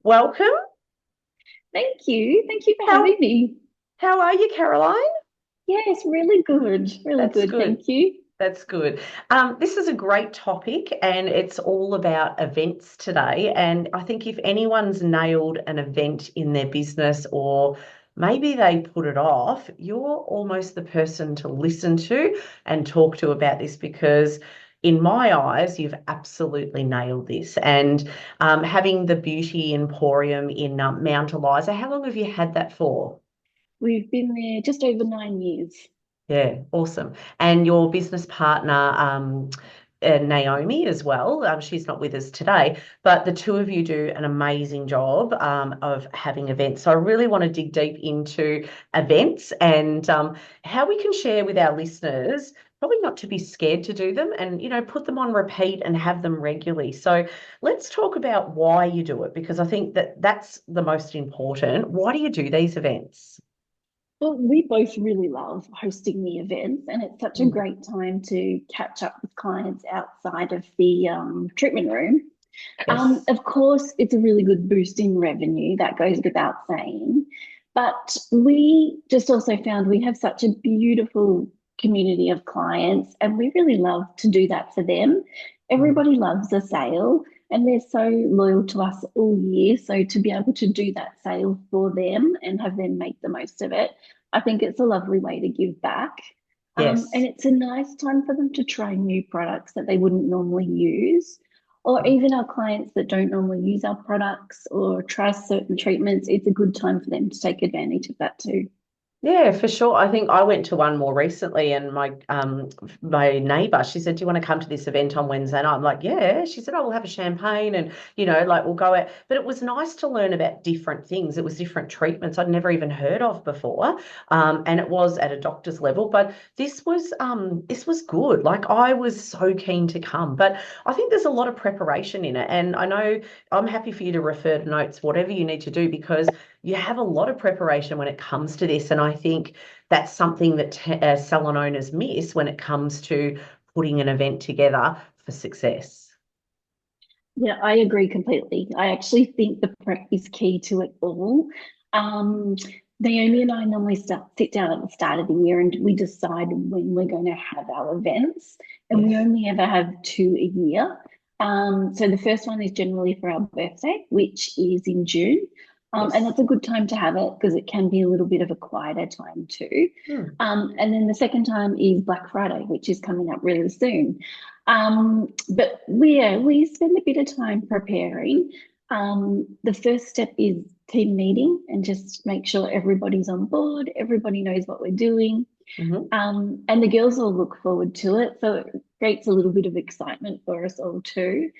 Welcome. Thank you. Thank you for How having me. how are you, Caroline? Yes, really good. Really That's good. good. Thank you. That's good. This is a great topic, and it's all about events today. And I think if anyone's nailed an event in their business, or maybe they put it off, you're almost the person to listen to and talk to about this because, in my eyes, you've absolutely nailed this. And having the Beauty Emporium in Mount Eliza, how long have you had that for? We've been there just over 9 years. Yeah, awesome. And your business partner, Naomi, as well. She's not with us today, but the two of you do an amazing job of having events. So I really want to dig deep into events and how we can share with our listeners, probably not to be scared to do them and, put them on repeat and have them regularly. So let's talk about why you do it, because I think that that's the most important. Why do you do these events? Well, we both really love hosting the events, and it's such a Mm, great time to catch up with clients outside of the treatment room. yes. Of course, it's a really good boost in revenue, that goes without saying. But we just also found we have such a beautiful community of clients, and we really love to do that for them. Mm. Everybody loves a sale, and they're so loyal to us all year. So to be able to do that sale for them and have them make the most of it, I think it's a lovely way to give back. And Yes. it's a nice time for them to try new products that they wouldn't normally use, or even our clients that don't normally use our products or try certain treatments. It's a good time for them to take advantage of that too. Yeah, for sure. I think I went to one more recently, and my neighbour, she said, "Do you want to come to this event on Wednesday night?" I'm like, "Yeah." She said, "Oh, we'll have a champagne, and like we'll go out." But it was nice to learn about different things. It was different treatments I'd never even heard of before, and it was at a doctor's level. But this was good. Like I was so keen to come, but I think there's a lot of preparation in it, and I know I'm happy for you to refer to notes, whatever you need to do, because you have a lot of preparation when it comes to this. And I think that's something that salon owners miss when it comes to putting an event together for success. Yeah, I agree completely. I actually think the prep is key to it all. Um, Naomi and I normally sit down at the start of the year and we decide when we're going to have our events, and we Yes. only ever have two a year. So the first one is generally for our birthday, which is in June. And Yes. that's a good time to have it because it can be a little bit of a quieter time too. Hmm. And then the second time is Black Friday, which is coming up really soon. But we spend a bit of time preparing. The first step is team meeting and just make sure everybody's on board, everybody knows what we're doing. Hmm. And the girls all look forward to it. So it creates a little bit of excitement for us all too.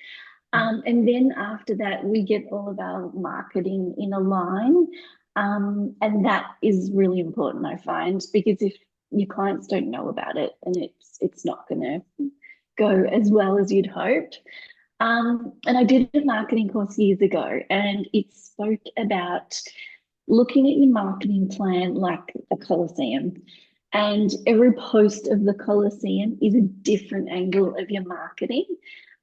And then after that, we get all of our marketing in a line. And that is really important, I find, because if your clients don't know about it, and it's not going to go as well as you'd hoped. And I did a marketing course years ago, and it spoke about looking at your marketing plan like a Colosseum. And every post of the Colosseum is a different angle of your marketing.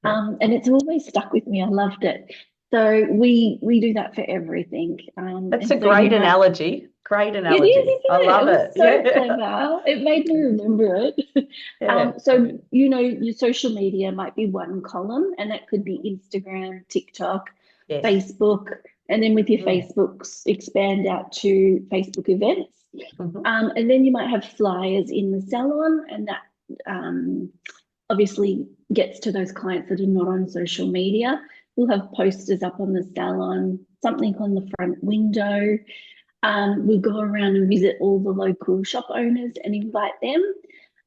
Yeah. And it's always stuck with me. I loved it. So we do that for everything. That's a And so you great might analogy. Great it is, analogy. I isn't it? It love was it. so Yeah. clever. It made me remember it. Yeah. So your social media might be one column, and that could be Instagram, TikTok, Yes. Facebook, and then with your Mm. Facebooks, expand out to Facebook events. Hmm. And then you might have flyers in the salon, and that um, obviously gets to those clients that are not on social media. We'll have posters up on the salon, something on the front window. We go around and visit all the local shop owners and invite them.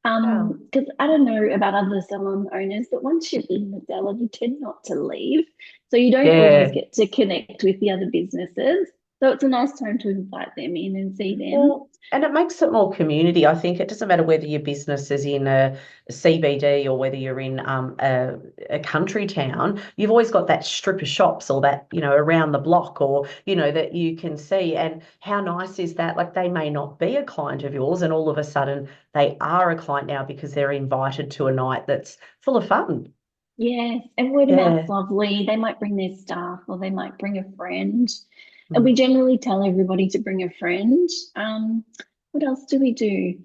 Yeah. Because I don't know about other salon owners, but once you're in the salon, you tend not to leave. So you don't always Yeah. get to connect with the other businesses. So it's a nice time to invite them in and see them. Well, and it makes it more community. I think it doesn't matter whether your business is in a CBD or whether you're in a country town. You've always got that strip of shops or that, around the block or, that you can see. And how nice is that? Like they may not be a client of yours, and all of a sudden they are a client now because they're invited to a night that's full of fun. Yes, and word of mouth's Yeah. lovely. They might bring their staff or they might bring a friend. And we Mm. generally tell everybody to bring a friend. What else do we do?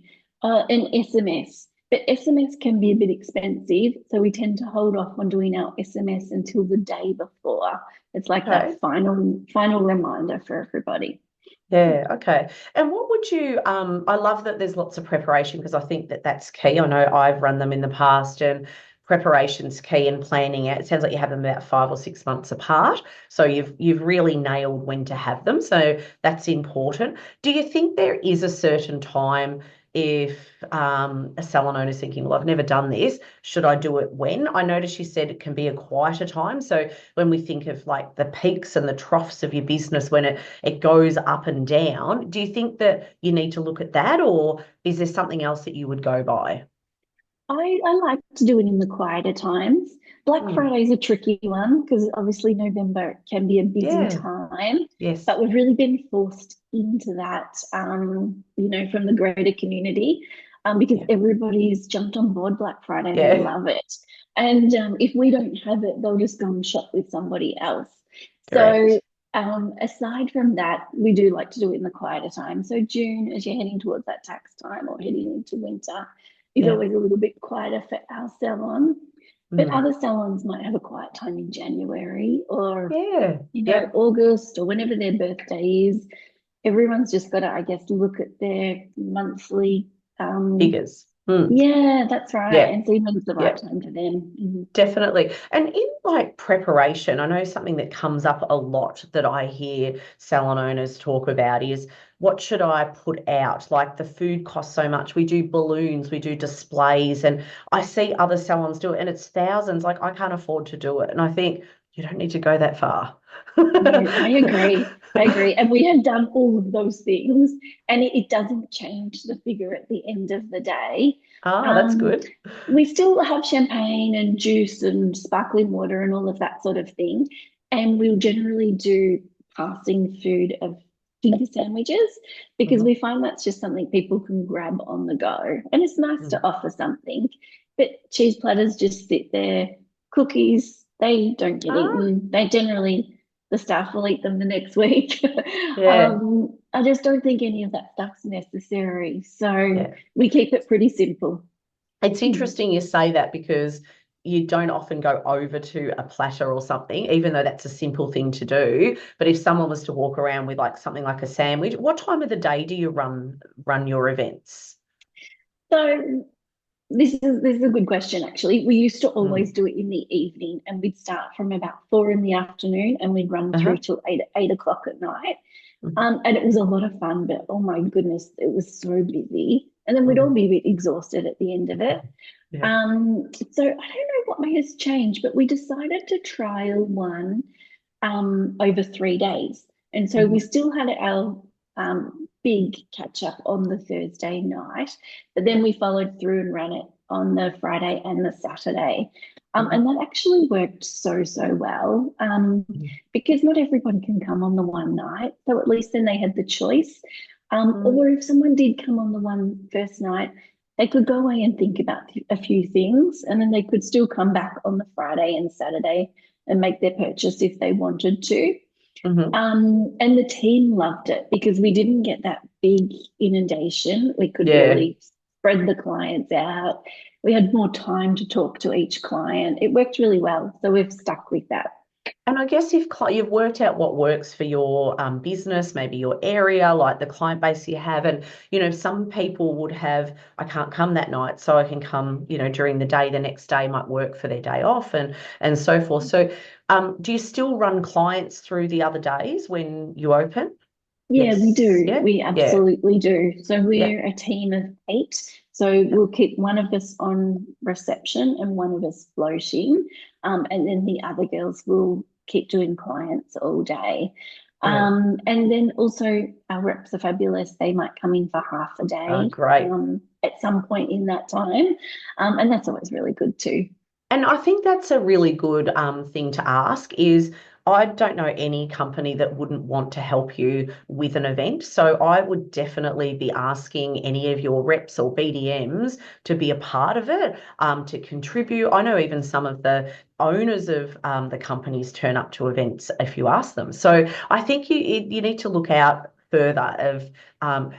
An SMS. But SMS can be a bit expensive, so we tend to hold off on doing our SMS until the day before. It's like Okay. that final reminder for everybody. Yeah, okay. And what would you, I love that there's lots of preparation because I think that that's key. I know I've run them in the past and preparation's key in planning it. It sounds like you have them about 5 or 6 months apart. So you've really nailed when to have them. So that's important. Do you think there is a certain time if a salon owner is thinking, well, I've never done this, should I do it when? I noticed you said it can be a quieter time. So when we think of like the peaks and the troughs of your business when it goes up and down. Do you think that you need to look at that, or is there something else that you would go by? I like to do it in the quieter times. Black Mm. Friday is a tricky one because obviously November can be a busy Yeah. time, Yes. but we've really been forced into that, from the greater community, because Yeah. everybody's jumped on board Black Friday. They Yeah. love it. And if we don't have it, they'll just go and shop with somebody else. So, Correct. aside from that, we do like to do it in the quieter time. So, June, as you're heading towards that tax time or heading into winter, is Yeah. always a little bit quieter for our salon. But Mm. other salons might have a quiet time in January or, Yeah. Yep. August or whenever their birthday is. Everyone's just got to, I guess, look at their monthly. Figures. Mm. Yeah, that's right. Yeah. And see when's the right Yeah. time for them. Mhm. Definitely. And in like preparation, I know something that comes up a lot that I hear salon owners talk about is what should I put out? Like the food costs so much. We do balloons, we do displays, and I see other salons do it and it's thousands. Like I can't afford to do it. And I think you don't need to go that far. No, I agree. I agree. And we have done all of those things, and it doesn't change the figure at the end of the day. Ah, that's Um, good. we still have champagne and juice and sparkling water and all of that sort of thing. And we'll generally do passing food of finger sandwiches because Mhm. we find that's just something people can grab on the go. And it's nice to Mm. offer something. But cheese platters just sit there. Cookies, they don't get Ah, eaten. They generally, the staff will eat them the next week. yeah, I just don't think any of that stuff's necessary. So yeah. we keep it pretty simple. It's Mm. interesting you say that because you don't often go over to a platter or something, even though that's a simple thing to do. But if someone was to walk around with like something like a sandwich, what time of the day do you run your events? So this is a good question actually. We used to always Mm. do it in the evening and we'd start from about 4 in the afternoon and we'd run through Uh-huh. till eight o'clock at night. Mhm. And it was a lot of fun, but oh my goodness, it was so busy. And then we'd all Mhm. be a bit exhausted at the end of it. Yeah. So I don't know what has changed, but we decided to trial one over 3 days. And so we Mhm. still had our big catch up on the Thursday night, but then Yeah. we followed through and ran it on the Friday and the Saturday. And Mhm. that actually worked so, so well Mhm. because not everyone can come on the one night. So at least then they had the choice. Mm. Or if someone did come on the one first night, they could go away and think about a few things, and then they could still come back on the Friday and Saturday and make their purchase if they wanted to. Mhm. And the team loved it because we didn't get that big inundation. We could Yeah. really spread the clients out. We had more time to talk to each client. It worked really well. So we've stuck with that. And I guess if you've worked out what works for your business, maybe your area, like the client base you have, and some people would have, I can't come that night, so I can come, during the day. The next day might work for their day off, and so forth. So, do you still run clients through the other days when you open? Yeah, we Yes. do. Yeah. We Yeah. absolutely do. So Yeah. we're a team of 8. So we'll keep one of us on reception and one of us floating. And then the other girls will keep doing clients all day. Yeah. And then also our reps are fabulous. They might come in for half a day Great. at some point in that time. And that's always really good too. And I think that's a really good thing to ask is I don't know any company that wouldn't want to help you with an event. So I would definitely be asking any of your reps or BDMs to be a part of it, to contribute. I know even some of the owners of the companies turn up to events if you ask them. So I think you need to look out further of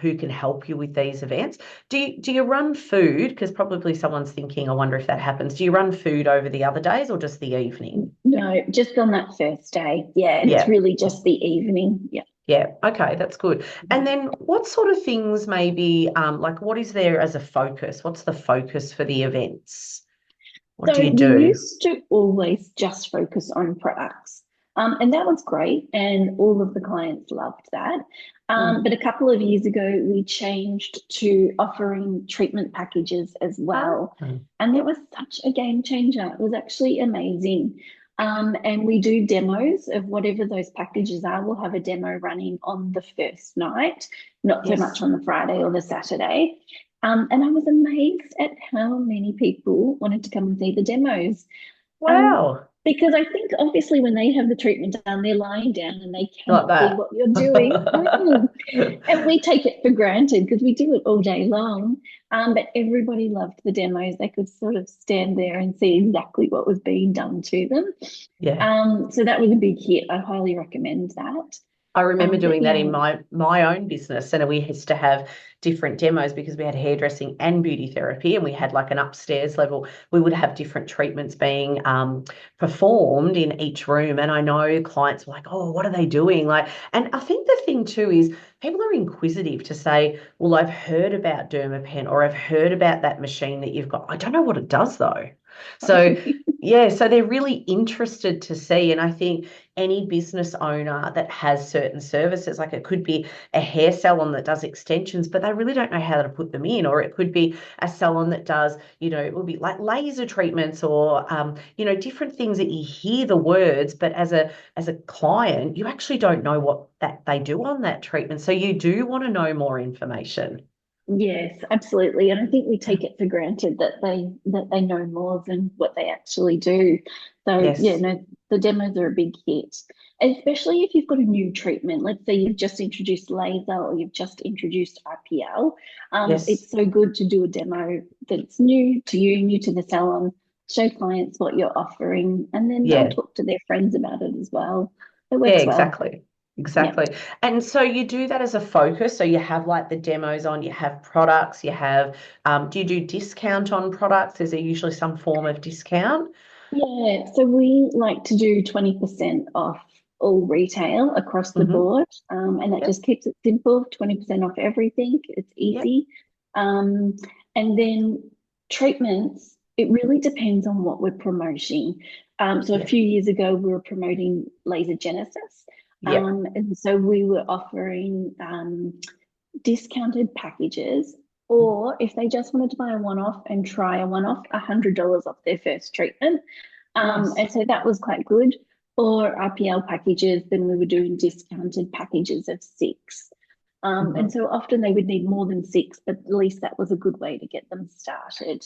who can help you with these events. Do you run food? Because probably someone's thinking, I wonder if that happens. Do you run food over the other days or just the evening? No, just on that first day. Yeah, and it's Yeah. really just the evening. Yeah. Yeah. Okay, that's good. And then what sort of things maybe like what is there as a focus? What's the focus for the events? What do So you we do? used to always just focus on products. And that was great, and all of the clients loved that. Mm. But a couple of years ago, we changed to offering treatment packages as Ah, well. And it was such a game changer. It was actually amazing. And we do demos of whatever those packages are. We'll have a demo running on the first night, not so much yes. on the Friday or the Saturday. And I was amazed at how many people wanted to come and see the demos. Um, Wow. because I think obviously when they have the treatment done, they're lying down and they Like cannot see what you're doing. that. And we take it for granted because we do it all day long. But everybody loved the demos. They could sort of stand there and see exactly what was being done to them. Yeah. So that was a big hit. I highly recommend that. I remember But doing that yeah, in my own business, and we used to have different demos because we had hairdressing and beauty therapy, and we had like an upstairs level. We would have different treatments being performed in each room, and I know clients were like, "Oh, what are they doing?" Like, and I think the thing too is people are inquisitive to say, "Well, I've heard about Dermapen, or I've heard about that machine that you've got. I don't know what it does though." So yeah, so they're really interested to see, and I think any business owner that has certain services, like it could be a hair salon that does extensions, but they really don't know how to put them in, or it could be a salon that does, it will be like laser treatments or, different things that you hear the words, but as a client, you actually don't know what that they do on that treatment. So you do want to know more information. yes, absolutely. And I think we take it for granted that they know more than what they actually do. So yeah, Yes. no, the demos are a big hit. Especially if you've got a new treatment. Let's say you've just introduced laser or you've just introduced IPL. Yes. It's so good to do a demo that's new to you, new to the salon, show clients what you're offering, and then they'll Yeah. talk to their friends about it as well. It Yeah, works well. exactly. Yeah. Exactly. And so you do that as a focus. So you have like the demos on, you have products, you have, do you do discount on products? Is there usually some form of discount? Yeah, so we like to do 20% off all retail across the Hmm. board. And that Yep. just keeps it simple, 20% off everything. It's Yep. easy. Um, and then treatments, it really depends on what we're promoting. So a Yep. few years ago, we were promoting laser genesis. Yep. And so we were offering discounted packages, or if they just wanted to buy a one-off and try a one-off, $100 off their first treatment. Nice. And so that was quite good. Or RPL packages, then we were doing discounted packages of six. And Hmm. so often they would need more than six, but at least that was a good way to get them started.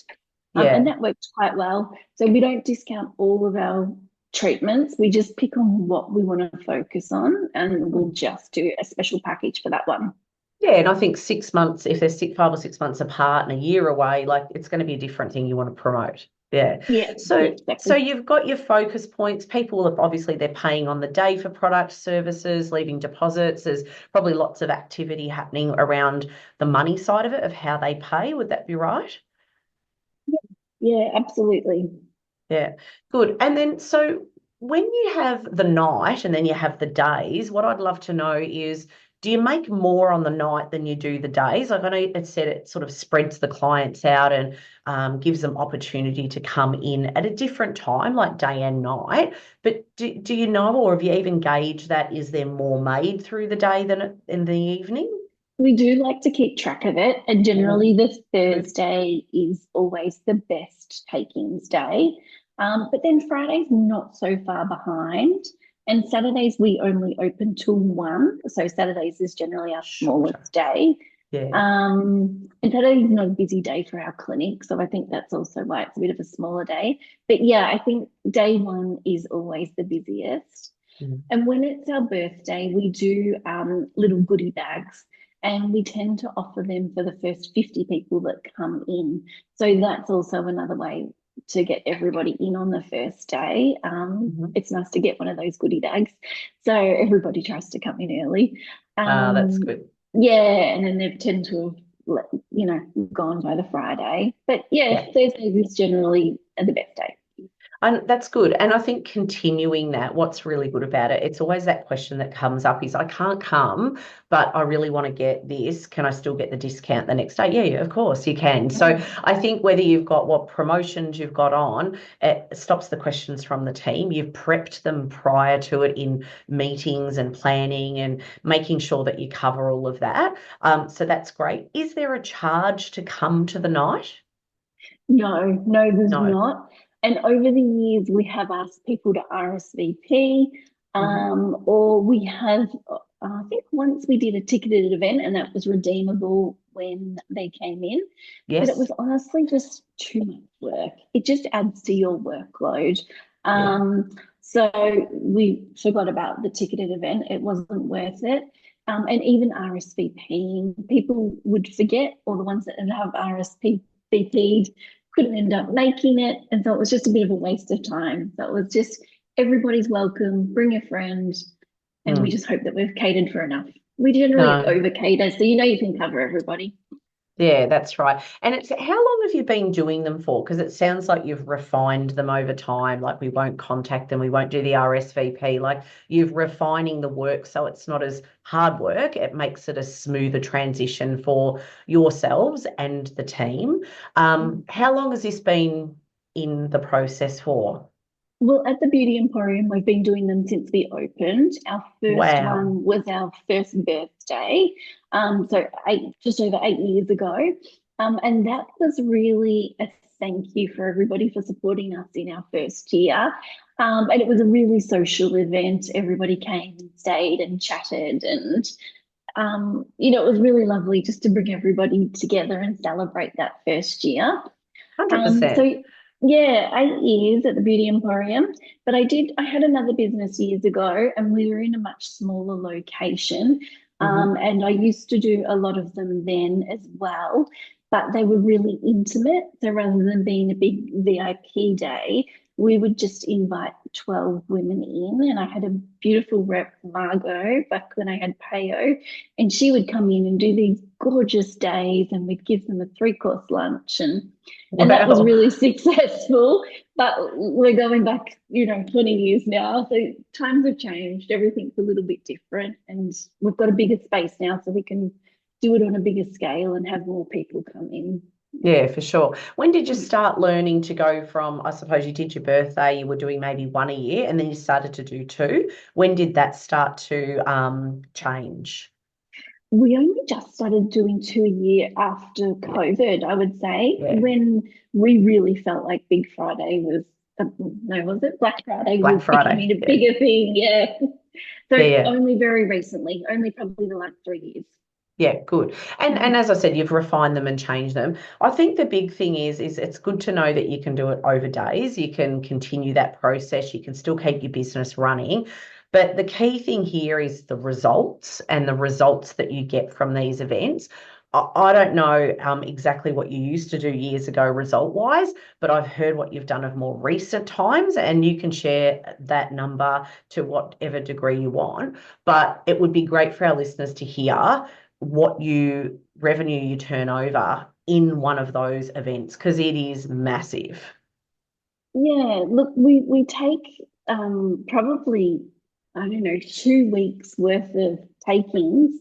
And Yeah. that worked quite well. So we don't discount all of our treatments. We just pick on what we want to focus on, and we'll just do a special package for that one. Yeah, and I think 6 months, if they're 5 or 6 months apart and a year away, like it's going to be a different thing you want to promote. Yeah. Yeah, yeah, So exactly. you've got your focus points. People are obviously they're paying on the day for product services, leaving deposits. There's probably lots of activity happening around the money side of it, of how they pay. Would that be right? Yeah, absolutely. Yeah, good. And then, so when you have the night and then you have the days, what I'd love to know is, do you make more on the night than you do the days? Like I know it said it sort of spreads the clients out and gives them opportunity to come in at a different time, like day and night. But do you know, or have you even gauged that? Is there more made through the day than in the evening? We do like to keep track of it, and generally Mm, the good. Thursday is always the best takings day. But then Friday's not so far behind, and Saturdays we only open till 1. So Saturdays is generally our Shorter. smallest day. Yeah. And Saturday is not a busy day for our clinic, so I think that's also why it's a bit of a smaller day. But yeah, I think day one is always the busiest. Mm. And when it's our birthday, we do little goodie bags, and we tend to offer them for the first 50 people that come in. So that's also another way to get everybody in on the first day. Mhm. It's nice to get one of those goodie bags. So everybody tries to come in early. Ah, that's Um, good. yeah, and then they tend to have, gone by the Friday. But yeah, Yeah. Thursdays is generally the best day. And that's good. And I think continuing that, what's really good about it, it's always that question that comes up is I can't come, but I really want to get this. Can I still get the discount the next day? Yeah, yeah, of course you can. So Mm. I think whether you've got what promotions you've got on, it stops the questions from the team. You've prepped them prior to it in meetings and planning and making sure that you cover all of that. So that's great. Is there a charge to come to the night? No, there's No. not. And over the years, we have asked people to RSVP, Hmm. or we have, I think once we did a ticketed event and that was redeemable when they came in, but it Yes. was honestly just too much work. It just adds to your workload. Yeah. So we forgot about the ticketed event. It wasn't worth it. And even RSVPing, people would forget, or the ones that have RSVP'd couldn't end up making it. And so it was just a bit of a waste of time. So it was just everybody's welcome, bring a friend, and we Mm. just hope that we've catered for enough. We generally No. over cater, so you know you can cover everybody. Yeah, that's right. And it's how long have you been doing them for? Because it sounds like you've refined them over time. Like we won't contact them, we won't do the RSVP. Like you're refining the work so it's not as hard work. It makes it a smoother transition for yourselves and the team. How long has this been in the process for? Well, at the Beauty Emporium, we've been doing them since we opened. Our first Wow. one was our first birthday, so just over 8 years ago. And that was really a thank you for everybody for supporting us in our first year. And it was a really social event. Everybody came and stayed and chatted, and it was really lovely just to bring everybody together and celebrate that first year. 100%. So yeah, 8 years at the Beauty Emporium. But I had another business years ago, and we were in a much smaller location. Hmm. And I used to do a lot of them then as well, but they were really intimate. So rather than being a big VIP day, we would just invite 12 women in. And I had a beautiful rep, Margot, back when I had Payo, and she would come in and do these gorgeous days, and we'd give them a three-course lunch, and that was Wow. really successful. But we're going back, 20 years now. So times have changed. Everything's a little bit different. And we've got a bigger space now, so we can do it on a bigger scale and have more people come in. Yeah, for sure. When did you start learning to go from, I suppose you did your birthday, you were doing maybe one a year, and then you started to do two. When did that start to change? We only just started doing two a year after COVID, I would say, Yeah, when we really felt like Big Friday was, no, was it? Black Friday Black was Friday. becoming a Yeah, bigger thing. Yeah. yeah, So yeah. only very recently, only probably the last 3 years. Yeah, good. And Mhm. as I said, you've refined them and changed them. I think the big thing is it's good to know that you can do it over days. You can continue that process. You can still keep your business running. But the key thing here is the results and the results that you get from these events. I don't know exactly what you used to do years ago result wise, but I've heard what you've done of more recent times, and you can share that number to whatever degree you want. But it would be great for our listeners to hear what you revenue you turn over in one of those events because it is massive. Yeah, look, we take probably, I don't know, 2 weeks worth of takings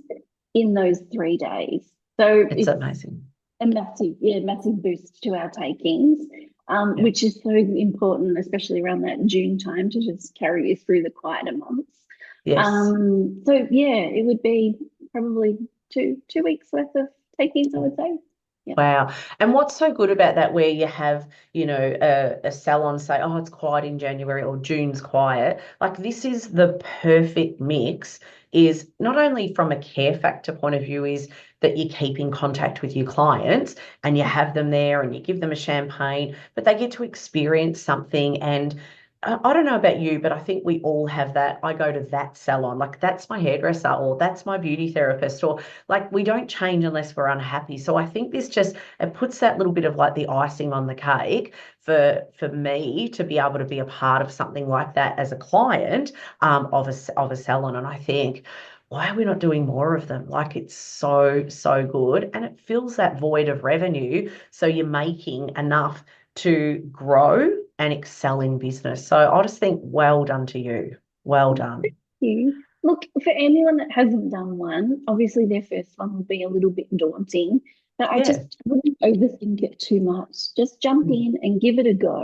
in those 3 days. So It's it's amazing. a massive boost to our takings, Yeah. which is so important, especially around that June time to just carry you through the quieter months. Yes. So yeah, it would be probably two weeks worth of takings, I would say. Yeah. Wow. And what's so good about that, where you have, a salon say, oh, it's quiet in January or June's quiet. Like this is the perfect mix, is not only from a care factor point of view, is that you keep in contact with your clients and you have them there and you give them a champagne, but they get to experience something. And I don't know about you, but I think we all have that. I go to that salon, like that's my hairdresser, or that's my beauty therapist, or like we don't change unless we're unhappy. So I think this just it puts that little bit of like the icing on the cake for me to be able to be a part of something like that as a client of a salon. And I think, why are we not doing more of them? Like it's so, so good. And it fills that void of revenue. So you're making enough to grow and excel in business. So I just think, well done to you. Well done. You. Look, for anyone that hasn't done one, obviously their first one will be a little bit daunting, but I Yeah. just wouldn't overthink it too much. Just jump Mm. in and give it a go.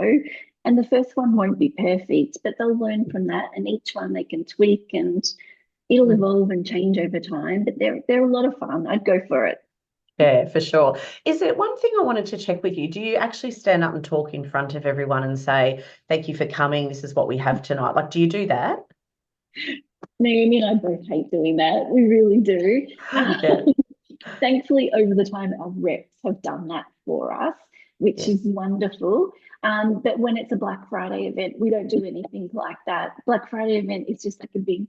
And the first one won't be perfect, but they'll learn from that. And each one they can tweak and it'll Mm. evolve and change over time. But they're a lot of fun. I'd go for it. Yeah, for sure. Is there one thing I wanted to check with you? Do you actually stand up and talk in front of everyone and say, thank you for coming, this is what we have tonight? Like, do you do that? Naomi and I both hate doing that. We really do. Yeah, Thankfully, over the time, our reps have done that for us, which yeah. is wonderful. But when it's a Black Friday event, we don't do anything like that. Black Friday event is just like a big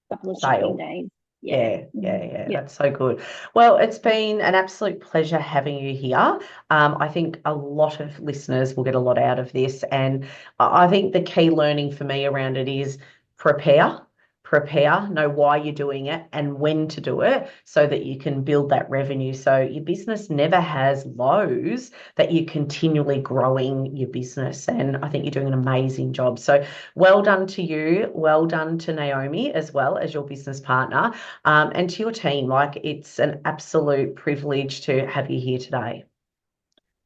couple of shopping Sale. days. Yeah. Yeah, yeah, yeah. Yeah. That's so good. Well, it's been an absolute pleasure having you here. I think a lot of listeners will get a lot out of this. And I think the key learning for me around it is prepare, prepare, know why you're doing it and when to do it so that you can build that revenue. So your business never has lows, that you're continually growing your business. And I think you're doing an amazing job. So well done to you. Well done to Naomi as well as your business partner. And to your team. Like it's an absolute privilege to have you here today.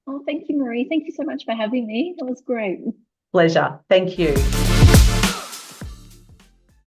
Oh, thank you, Marie. Thank you so much for having me. That was great. Pleasure. Thank you.